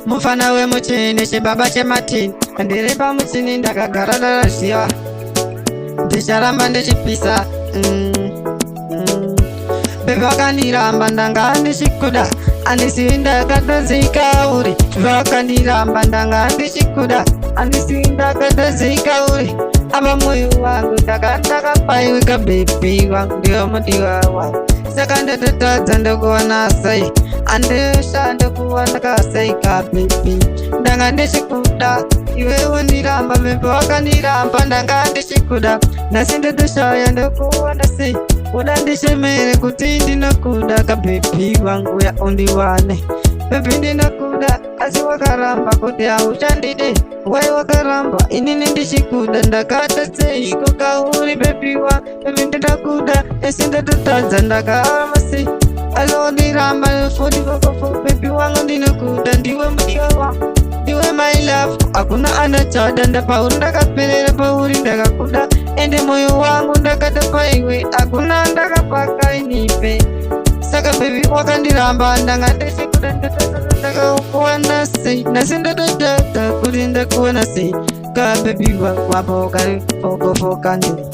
mufana wemuchini chibaba chematini ndiri pamuchini ndakagara ndaraziva ndicharamba ndichipisa bebe wakandiramba ndanga ndichikuda andisivi ndakatadzika uri vakandiramba ndanga ndichikuda andisivi ndakatadzika uri apa moyo wangu ndakapaiwika bebi wangu ndiwo mudiwa wangu saka ndatotadza ndokuwana sei andishande kuwa ndakasaika bebi ndanga ndichikuda iwewo ndiramba bebe wakandiramba ndanga ndichikuda nhasi ndotoshaya ndokuwana sei uda ndishemere kuti ndinokuda kabebi wangu ya undiwane bebi ndinokuda asi wakaramba kuti hauchandide wai wakaramba inini ndichikuda ndakataseiko kauri bebi wa bebi ndinokuda esi ndototadza ndakaramba sei alondiramba fodikokofo bebi wangu ndinokuda ndiwe mudiwa wangu ndiwe my love hakuna anachada ndapauri ndakaperera pauri ndakakuda ende moyo wangu ndakatapaiwe hakuna ndakapaka inipe saka bebi wakandiramba ndanga ndichikuda ndakakuwana sei nasi ndotodada kuti ndakuwana sei ka bebi wangu wapo ukarifokofoka ndiri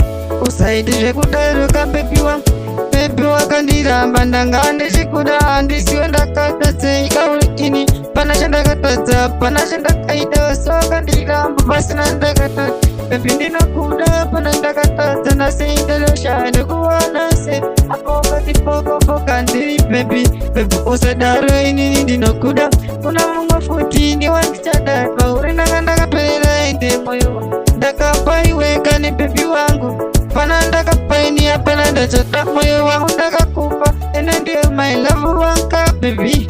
usaiti zvekudaro ka bebi wangu bebi wakandiramba ndanga ndichikuda handisiwe ndakata sei kauri ini pana chandakatadza pana chandakaita sokandiramba pasina ndakatadza bebi ndinokuda pana ndakatadza nasi ndinoshaya kuwana sei akokatifokofoka ndiri bebi bebi usadaro inini ndinokuda kuna mumwe futi ndiwandichada pauri ndanga ndakaperera ende moyo ndakapaiweka nebebi wangu pana ndakapaini apana ndachata moyo wangu ndakakupa ene ndiye my love wanka bebi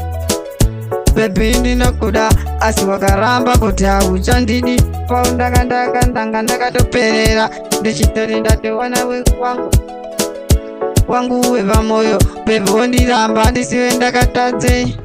bebi ndinokuda asi wakaramba kuti hauchandidi paundakandanga ndakatoperera ndichitori ndatowana wangu wepamoyo bebi wondiramba ndisiwe ndakatadzei